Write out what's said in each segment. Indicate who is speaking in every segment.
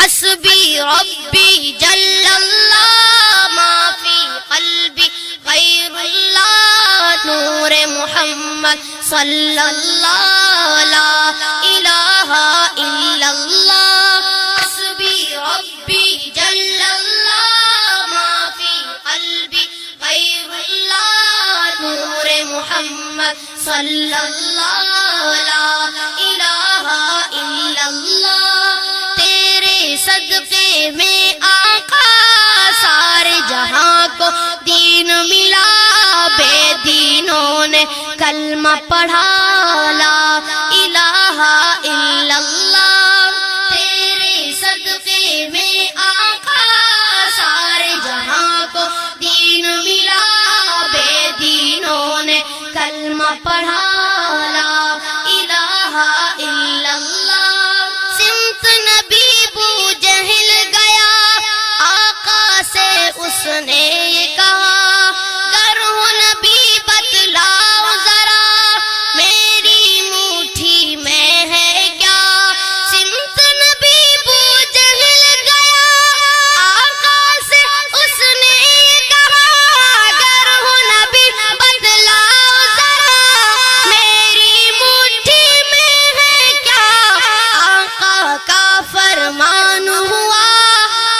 Speaker 1: حسبی ربی جل اللہ ما فی قلبی غیر اللہ نور محمد صلی اللہ لا الہ الا اللہ حسبی ربی جل اللہ ما فی قلبی غیر اللہ نور محمد صلی اللہ لا الہ الا اللہ تیرے صدقے میں آقا سارے جہاں کو دین ملا بے دینوں نے کلمہ پڑھا لا الہ الا اللہ تیرے صدقے میں آقا سارے جہاں کو دین ملا بے دینوں نے کلمہ پڑھا لا الہ الا اللہ سمت نبی بو جہل گیا آقا سے اس نے یہ کہا گر ہو نبی بتلاؤ ذرا میری مٹھی میں ہے کیا سمت نبی بو جہل گیا آقا سے اس نے یہ کہا گر ہو نبی بتلاؤ ذرا میری مٹھی میں ہے کیا آقا کا فرمان ہوا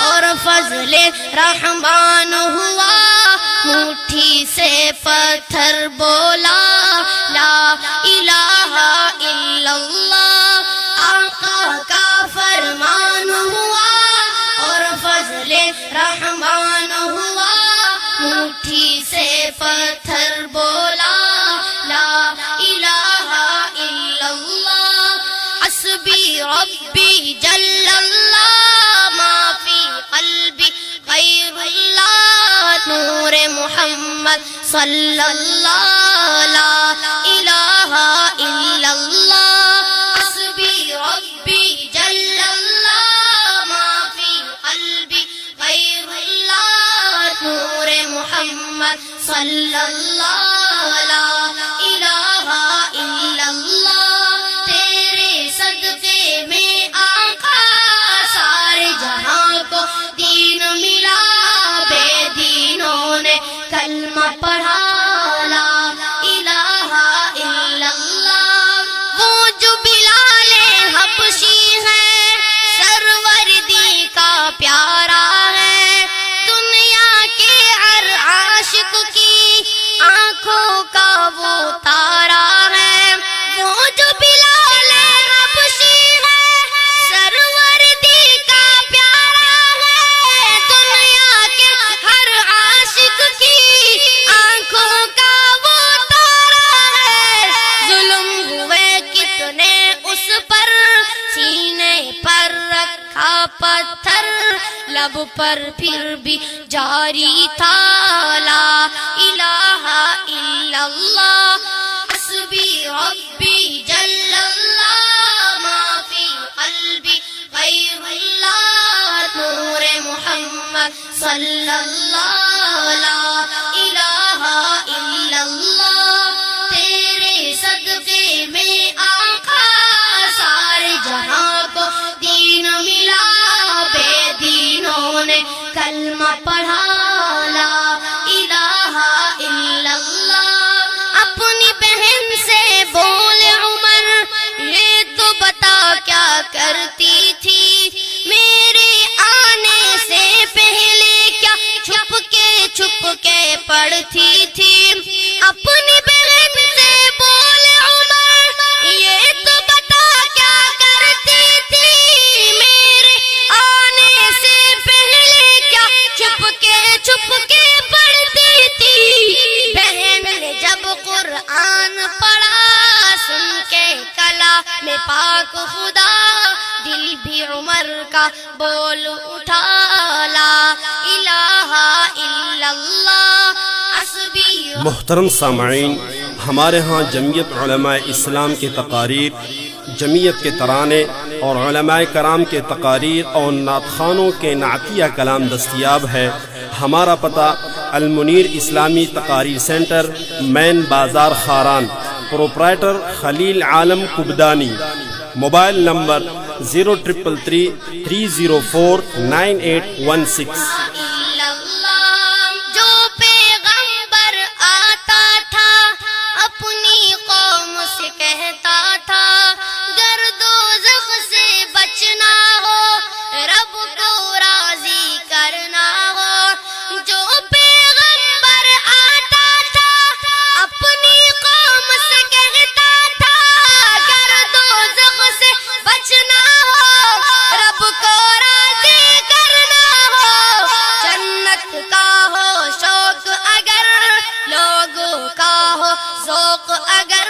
Speaker 1: اور فضل رحمان ہوا مٹھی سے پتھر بولا لا الہ الا اللہ آقا کا فرمان ہوا اور فضل رحمان ہوا مٹھی سے پتھر بولا لا الہ الا اللہ حسبی ربی جل اللہ ما فی قلبی غیر اللہ نور محمد صلی اللہ لا الہ الا اللہ حسبی ربی جل اللہ ما فی قلبی غیر اللہ نور محمد صلی اللہ لا الہ الا اللہ تیرے صدقے میں آقا سارے جہاں کو دین ملا بے دینوں نے کلمہ پڑھا لا الہ الا اللہ وہ جو بلال حبشی ہے سروردی کا پیارا ہے دنیا کے ہر عاشق کی آنکھوں کا وہ تارا ہے وہ جو بلال حبشی ہے سروردی کا پیارا ہے دنیا کے ہر عاشق کی آنکھوں کا وہ تارا ہے ظلم ہوئے کتنے اس پر سینے پر رکھا پتھر لب پر پھر بھی جاری تھا لا الہ الا اللہ حسبی ربی جل اللہ ما فی قلبی غیر اللہ نور محمد صلی اللہ لا الہ الا اللہ تیرے صدقے میں آقا سارے جہاں کو دین ملا بے دینوں نے کلمہ پڑھا لا الہ الا اللہ اپنی بہن سے بولے عمر یہ تو بتا کیا کرتی تھی میرے آنے سے پہلے کیا چھپ کے پڑھتی تھی اپنی بہن سے بولے عمر یہ تو بتا کیا کرتی تھی میرے آنے سے پہلے کیا چھپ کے پڑھتی تھی بہن نے جب قرآن پڑھا سن کے کلام پاک خدا دل بھی عمر کا بول اٹھا لا الہ الا اللہ حسبی
Speaker 2: محترم سامعین ہمارے ہاں جمعیت علماء اسلام کی تقاریر جمعیت کے ترانے اور علماء کرام کے تقاریر اور نعت خوانوں کے نعتیہ کلام دستیاب ہے ہمارا پتہ المنیر اسلامی تقاریر سینٹر مین بازار خاران پروپرائٹر خلیل عالم کبدانی موبائل نمبر 03333049816۔
Speaker 1: جو پیغمبر آتا تھا اپنی قوم سے کہتا تھا گر دوزخ سے بچنا ہو رب کو راضی کرنا ہو۔ جو پیغمبر آتا تھا اپنی قوم سے کہتا تھا گر دوزخ سے بچنا ہو رب کو راضی کرنا ہو۔ جنت کا ہو شوق اگر لوگوں کا ہو ذوق اگر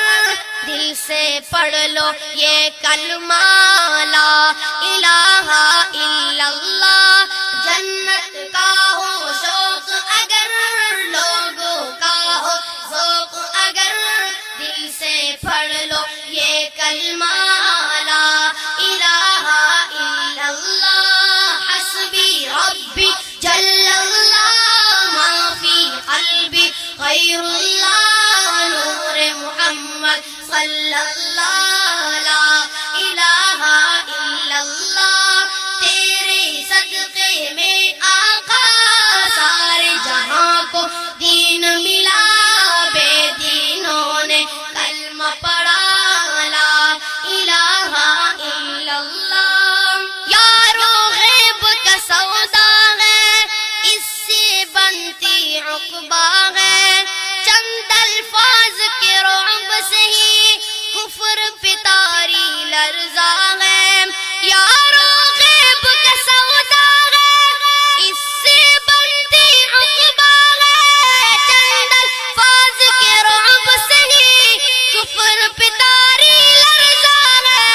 Speaker 1: دل سے پڑھ لو یہ کلمہ لا الہ الا اللہ۔ جنت کا ہو شوق اگر لوگوں کا ہو ذوق اگر دل سے پڑھ لو یہ کلمہ لا الہ الا اللہ۔ حسبی ربی جل اللہ ما فی قلبی غیر اللہ نور محمد صلی اللہ لا الہ الا اللہ۔ تیرے صدقے میں آقا سارے جہاں کو دین ملا بے دینوں نے کلمہ پڑھا لا الہ الا اللہ۔ یارو غیب کا سودا ہے اس سے بنتی عقبہ ہے چند الفاظ کے رعب سے ہی کفر پہ تاری لرزا ہے۔ یارو غیب کا سودا ہے اس سے بنتی عقبہ ہے چند الفاظ کے رعب سے ہی کفر پہ تاری لرزا ہے۔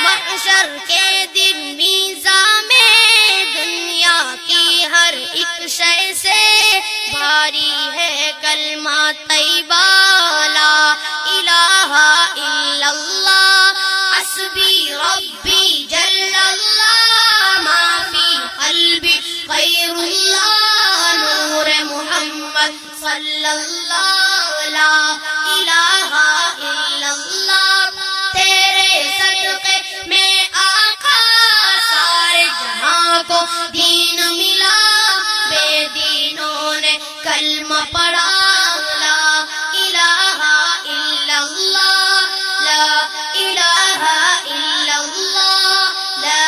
Speaker 1: محشر کے دن میزان میں دنیا کی ہر ایک شے سے بھاری ہے کلمہ طیبہ لا الہ الا اللہ۔ حسبی ربی جل اللہ ما فی قلبی غیر اللہ نور محمد صلی اللہ لا الہ الا اللہ۔ تیرے صدقے میں آقا سارے جہاں کو دین ملا بے دینوں نے کلمہ پڑھا لا الہ الا اللہ لا الہ الا اللہ لا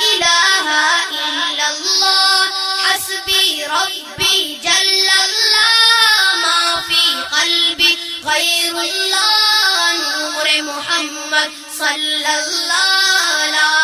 Speaker 1: الہ الا اللہ۔ حسبی ربی جل اللہ ما فی قلبی غیر اللہ نور محمد صلی اللہ لا